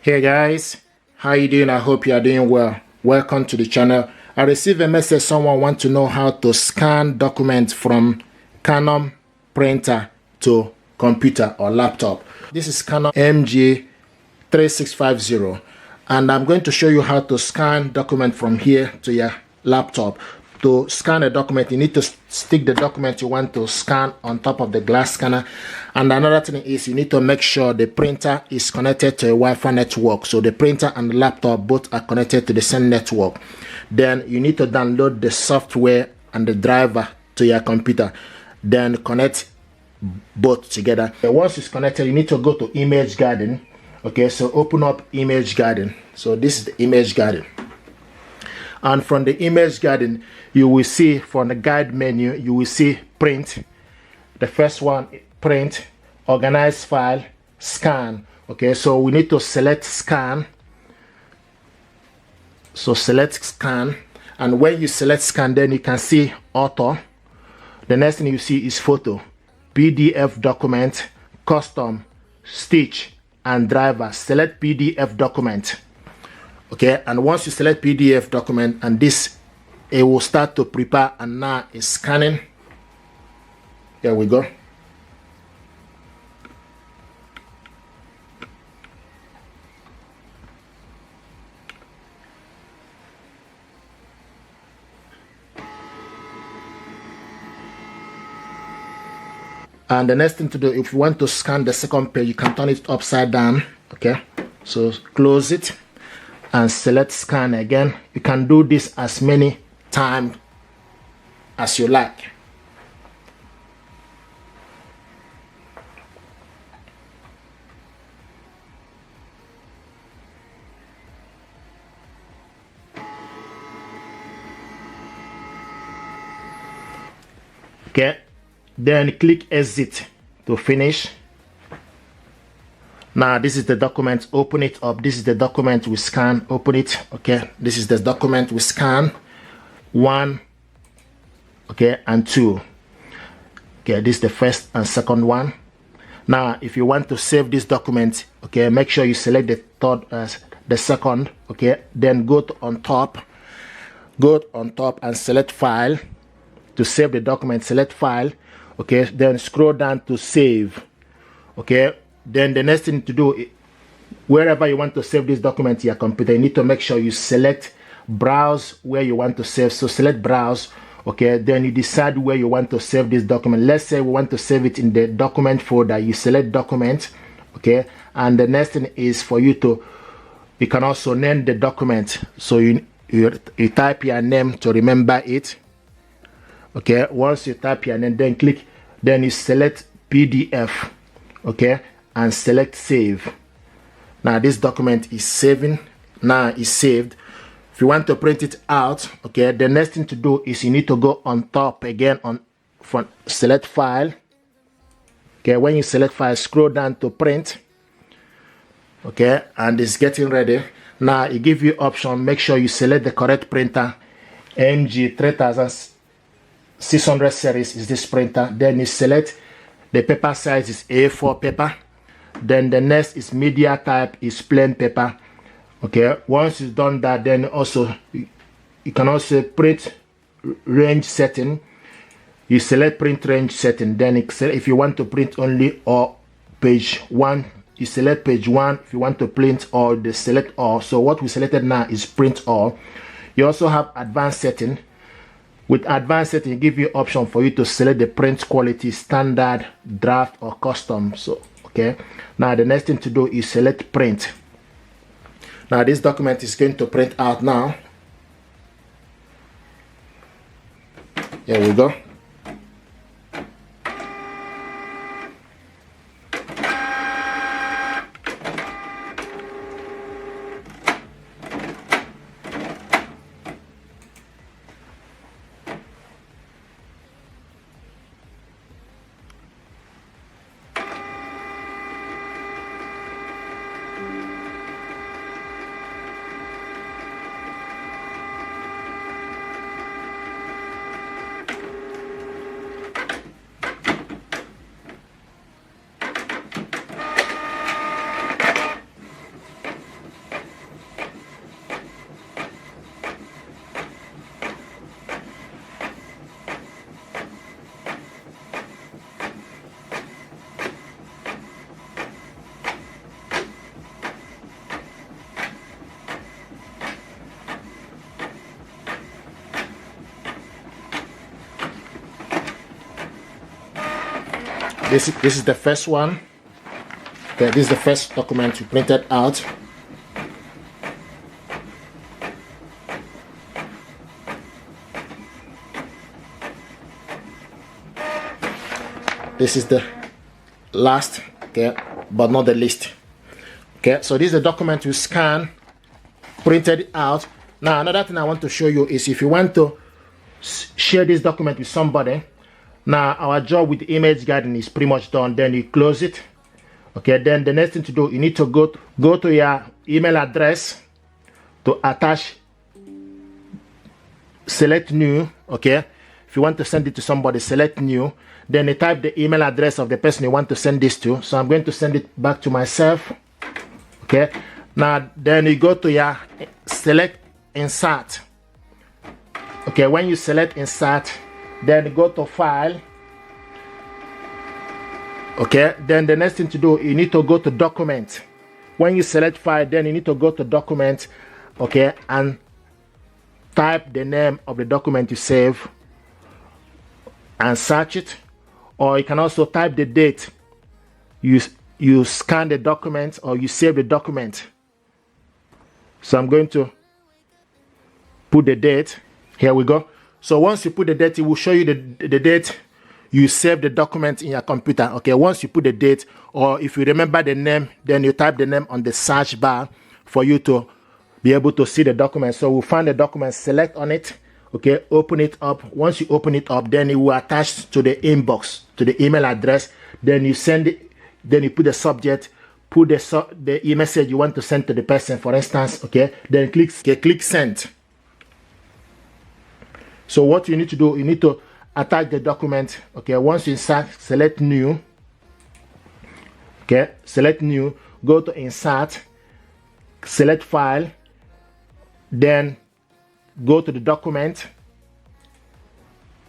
Hey guys, how you doing? I hope you are doing well. Welcome to the channel. I received a message someone want to know how to scan documents from Canon printer to computer or laptop. This is Canon MG3650 and I'm going to show you how to scan document from here to your laptop. To scan a document, you need to stick the document you want to scan on top of the glass scanner. And another thing is you need to make sure the printer is connected to a Wi-Fi network. So the printer and the laptop both are connected to the same network. Then you need to download the software and the driver to your computer. Then connect both together. Once it's connected, you need to go to Image Garden. Okay, so open up Image Garden. So this is the Image Garden. And from the Image Garden, you will see from the guide menu, you will see print. The first one, print, organize file, scan. Okay, so we need to select scan. So select scan. And when you select scan, then you can see author. The next thing you see is photo, PDF document, custom, stitch, and driver. Select PDF document. Okay, and once you select PDF document, and this, it will start to prepare, and now it's scanning. Here we go. And the next thing to do, if you want to scan the second page, you can turn it upside down. Okay, so close it and select scan again. You can do this as many times as you like. Okay, then click exit to finish. Now this is the document. Open it up. This is the document we scan. Open it. Okay, this is the document we scan. 1, okay, and 2. Okay, this is the first and second one. Now if you want to save this document, okay, make sure you select the third the second. Okay, then go to on top and select file. To save the document, select file. Okay, then scroll down to save. Okay, then the next thing to do, wherever you want to save this document to your computer, you need to make sure you select browse where you want to save. So select browse. Okay, then you decide where you want to save this document. Let's say we want to save it in the document folder. You select document. Okay, and the next thing is for you can also name the document. So you type your name to remember it. Okay, once you type your name, then click, then you select PDF. Okay, and select save. Now this document is saving. Now it's saved. If you want to print it out, okay, the next thing to do is you need to go on top again select file. Okay, when you select file, scroll down to print. Okay, and it's getting ready. Now it gives you option. Make sure you select the correct printer. MG3600 series is this printer. Then you select the paper size is A4 paper. Then the next is media type is plain paper. Okay, once you've done that, then also you can also print range setting. You select print range setting. Then if you want to print only or page 1, you select page 1. If you want to print all, the select all. So what we selected now is print all. You also have advanced setting. With advanced setting, it gives you option for you to select the print quality, standard, draft, or custom. So okay, now the next thing to do is select print. Now this document is going to print out now. Here we go. this is the first one. Okay, this is the first document we printed out. This is the last, okay, but not the least. Okay, so this is the document we scan, printed it out. Now another thing I want to show you is if you want to share this document with somebody. Now our job with the image guiding is pretty much done. Then you close it. Okay, then the next thing to do, you need to go to your email address to attach, select new. Okay, if you want to send it to somebody, select new. Then you type the email address of the person you want to send this to. So I'm going to send it back to myself. Okay, now then you go to your select insert. Okay, when you select insert, then go to file. Okay, then the next thing to do, you need to go to document. When you select file, then you need to go to document. Okay, and type the name of the document you save and search it. Or you can also type the date you scan the document or you save the document. So I'm going to put the date. Here we go. So once you put the date, it will show you the date you save the document in your computer. Okay, once you put the date, or if you remember the name, then you type the name on the search bar for you to be able to see the document. So we'll find the document, select on it. Okay, open it up. Once you open it up, then it will attach to the inbox, to the email address. Then you send it, then you put the subject, put the message you want to send to the person, for instance. Okay, then click send. So what you need to do, you need to attach the document. Okay, once you insert, select new. Okay, select new, go to insert, select file, then go to the document.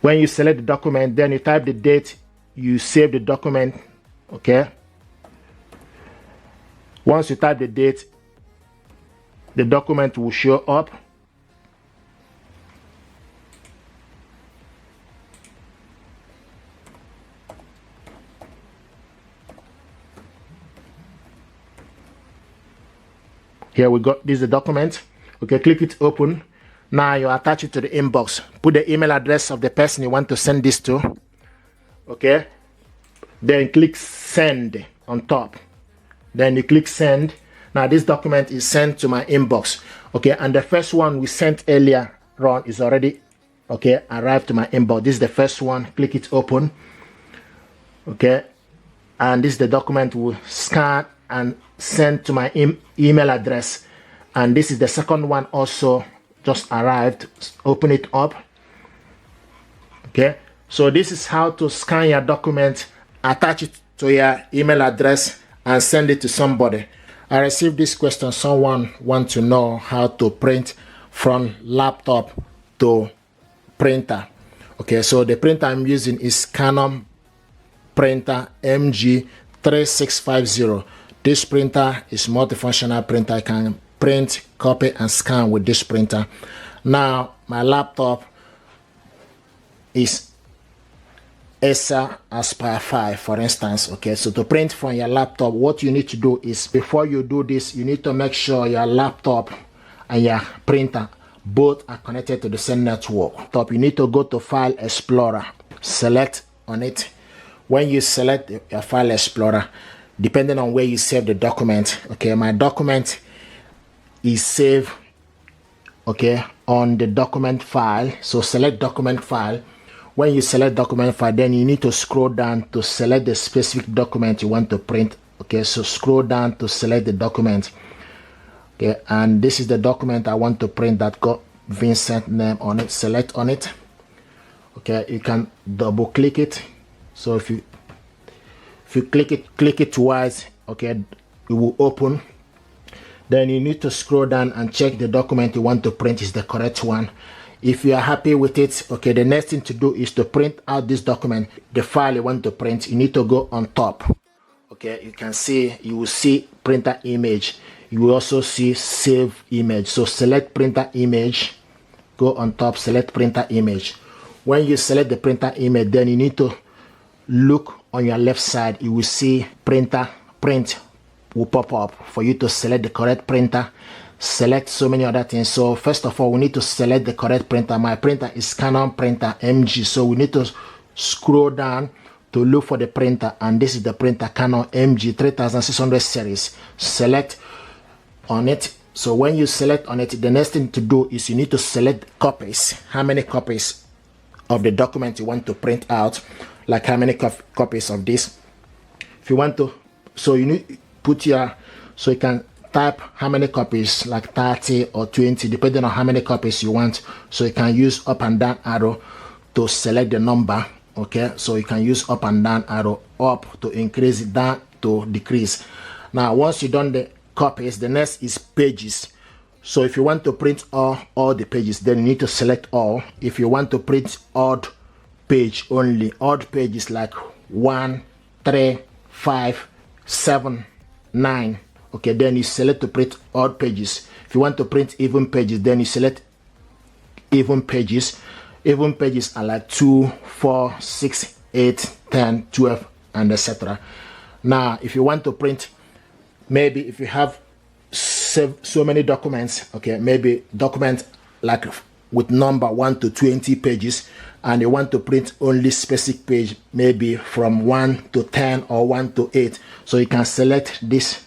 When you select the document, then you type the date you save the document. Okay, once you type the date, the document will show up. Here we go. This is the document. Okay, click it open. Now you attach it to the inbox. Put the email address of the person you want to send this to. Okay, then click send on top. Then you click send. Now this document is sent to my inbox. Okay, and the first one we sent earlier on is already arrived to my inbox. This is the first one. Click it open. Okay, and this is the document we scan and send to my email address. And this is the second one, also just arrived. Open it up. Okay, so this is how to scan your document, attach it to your email address, and send it to somebody. I received this question. Someone wants to know how to print from laptop to printer. Okay, so the printer I'm using is Canon printer MG3650. This printer is multifunctional printer. I can print, copy, and scan with this printer. Now my laptop is Acer Aspire 5, for instance. Okay, so to print from your laptop, what you need to do is, before you do this, you need to make sure your laptop and your printer both are connected to the same network. You need to go to File Explorer, select on it. When you select your File Explorer, depending on where you save the document, okay, my document is saved, okay, on the document file. So select document file. When you select document file, then you need to scroll down to select the specific document you want to print. Okay, so scroll down to select the document. Okay, and this is the document I want to print that got Vincent name on it. Select on it. Okay, you can double click it. So if you click it twice, okay, it will open. Then you need to scroll down and check the document you want to print is the correct one. If you are happy with it, okay, the next thing to do is to print out this document, the file you want to print. You need to go on top. Okay, you will see printer image. You will also see save image. So select printer image, go on top, select printer image. When you select the printer image, then you need to look on your left side, you will see printer print will pop up for you to select the correct printer, select so many other things. So first of all, we need to select the correct printer. My printer is Canon printer MG, so we need to scroll down to look for the printer, and this is the printer Canon MG 3600 series. Select on it. So when you select on it, the next thing to do is you need to select copies, how many copies of the document you want to print out, like how many copies of this. If you want to, so you need put your, so you can type how many copies, like 30 or 20, depending on how many copies you want. So you can use up and down arrow to select the number. Okay, so you can use up and down arrow, up to increase it, down to decrease. Now once you've done the copies, the next is pages. So if you want to print all the pages, then you need to select all. If you want to print odd page only, odd pages like 1, 3, 5, 7, 9, okay, then you select to print odd pages. If you want to print even pages, then you select even pages. Even pages are like 2, 4, 6, 8, 10, 12, and etc. Now if you want to print, maybe if you have so many documents, okay, maybe document like with number 1 to 20 pages, and you want to print only specific page, maybe from 1 to 10 or 1 to 8, so you can select this,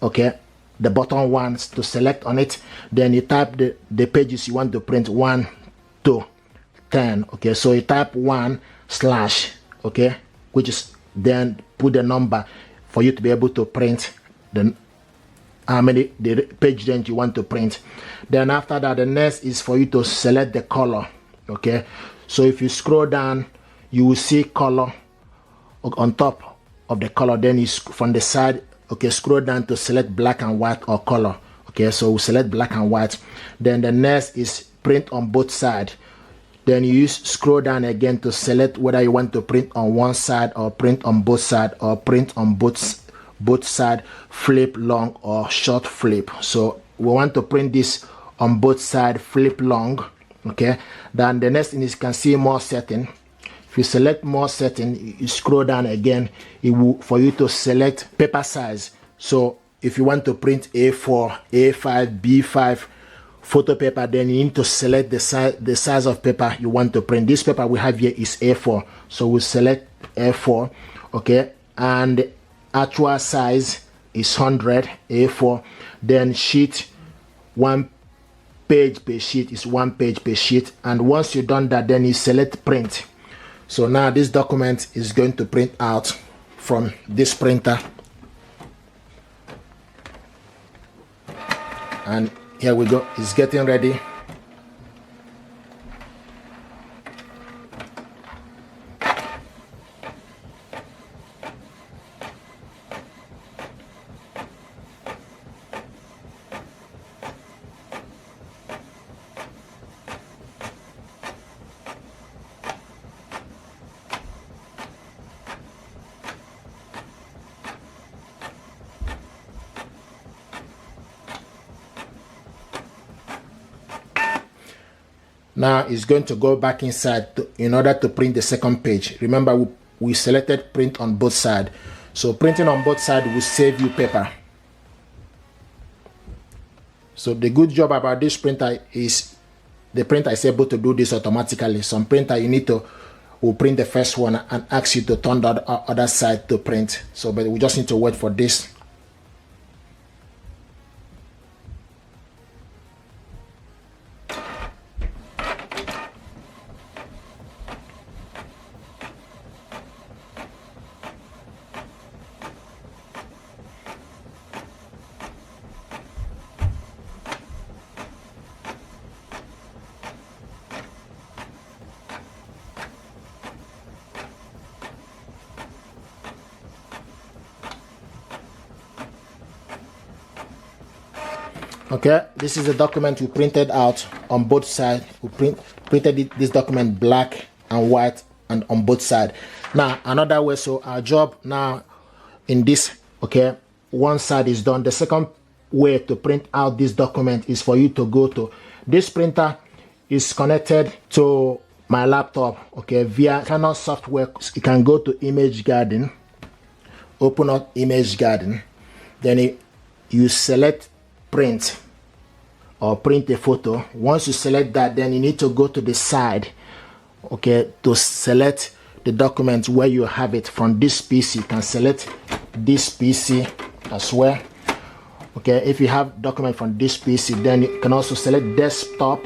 okay, the bottom ones to select on it. Then you type the pages you want to print 1 to 10, okay, so you type 1 slash, okay, which is then put the number for you to be able to print the how many the page range you want to print. Then after that, the next is for you to select the color. Okay, so if you scroll down, you will see color on top of the color. Then you from the side, okay, scroll down to select black and white or color. Okay, so we select black and white. Then the next is print on both sides. Then you scroll down again to select whether you want to print on one side or print on both sides, or print on both side, flip long or short flip. So we want to print this on both side, flip long. Okay, then the next thing is you can see more setting. If you select more setting, you scroll down again, it will for you to select paper size. So if you want to print A4, A5, B5 photo paper, then you need to select the size of paper you want to print. This paper we have here is A4, so we select A4. Okay, and actual size is 100 A4. Then sheet, 1 page per sheet is 1 page per sheet. And once you've done that, then you select print. So now this document is going to print out from this printer, and here we go, it's getting ready. Now it's going to go back inside in order to print the second page. Remember, we selected print on both sides. So printing on both sides will save you paper. So the good job about this printer is the printer is able to do this automatically. Some printer you need to will print the first one and ask you to turn the other side to print. So but we just need to wait for this. Okay, this is the document we printed out on both sides. We printed this document black and white and on both sides. Now another way, so our job now in this, okay, one side is done. The second way to print out this document is for you to go to this printer is connected to my laptop, okay, via Canon software. You can go to Image Garden, open up Image Garden, then you select print or print a photo. Once you select that, then you need to go to the side, okay, to select the document where you have it. From this PC, you can select this PC as well. Okay, if you have document from this PC, then you can also select desktop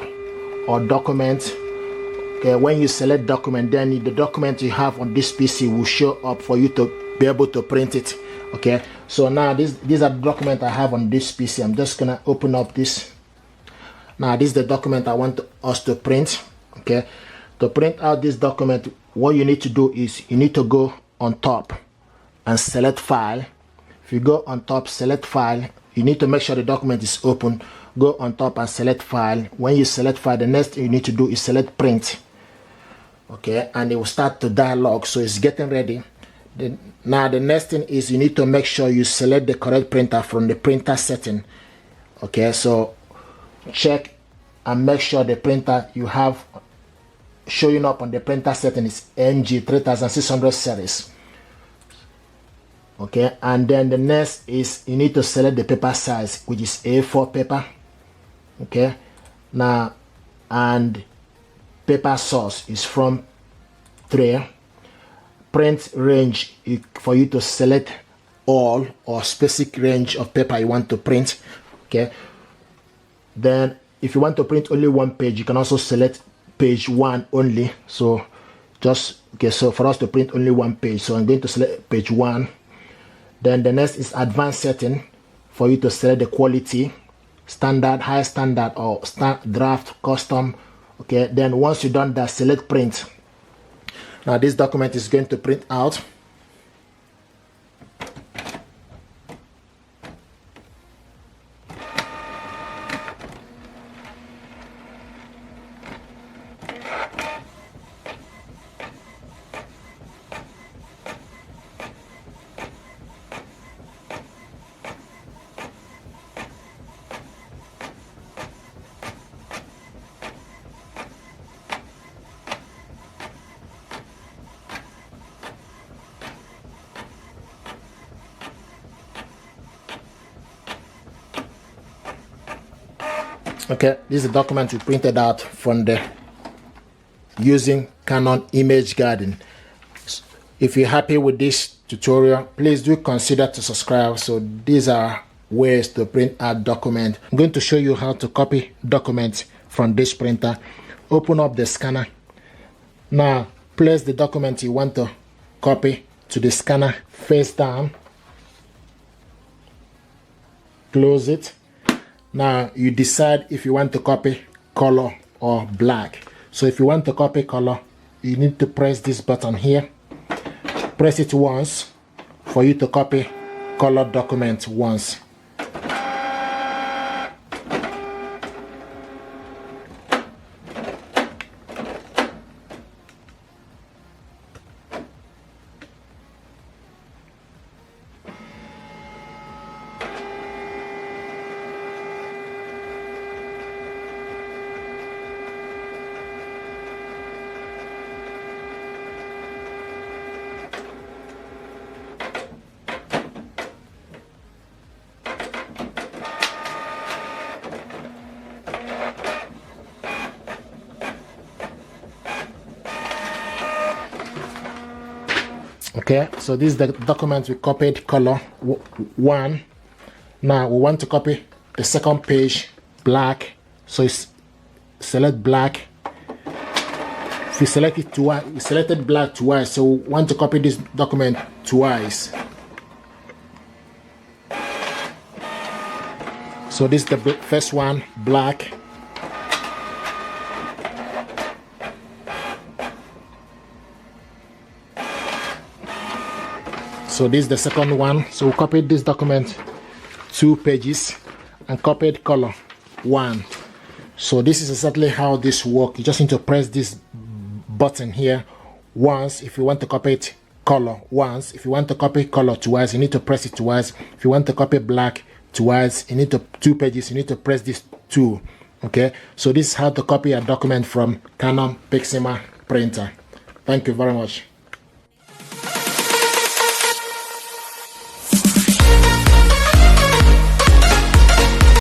or document. Okay, when you select document, then the document you have on this PC will show up for you to be able to print it. Okay, so now these are the document I have on this PC. I'm just gonna open up this. Now this is the document I want us to print. Okay, to print out this document, what you need to do is you need to go on top and select file. If you go on top, select file, you need to make sure the document is open. Go on top and select file. When you select file, the next thing you need to do is select print. Okay, and it will start to dialog, so it's getting ready. Now the next thing is you need to make sure you select the correct printer from the printer setting. Okay, so check and make sure the printer you have showing up on the printer setting is MG 3600 series. Okay, and then the next is you need to select the paper size, which is A4 paper. Okay, now, and paper source is from 3. Print range for you to select all or specific range of paper you want to print. Okay, then if you want to print only one page, you can also select page 1 only. So just okay, so for us to print only one page, so I'm going to select page 1. Then the next is advanced setting for you to select the quality, standard, high standard, or draft, custom. Okay, then once you've done that, select print. Now this document is going to print out. Okay, this is the document we printed out from the using Canon Image Garden. If you're happy with this tutorial, please do consider to subscribe. So these are ways to print out document. I'm going to show you how to copy documents from this printer. Open up the scanner. Now place the document you want to copy to the scanner face down. Close it. Now you decide if you want to copy color or black. So if you want to copy color, you need to press this button here. Press it once for you to copy color document once. Okay, so this is the document we copied, color 1. Now we want to copy the second page, black. So it's select black. If we select it twice, we selected black twice, so we want to copy this document twice. So this is the first one, black. So this is the second one. So we copied this document 2 pages and copied color 1. So this is exactly how this works. You just need to press this button here once if you want to copy it color once. If you want to copy color twice, you need to press it twice. If you want to copy black twice, you need to 2 pages, you need to press this 2. Okay, so this is how to copy a document from Canon Pixma printer. Thank you very much.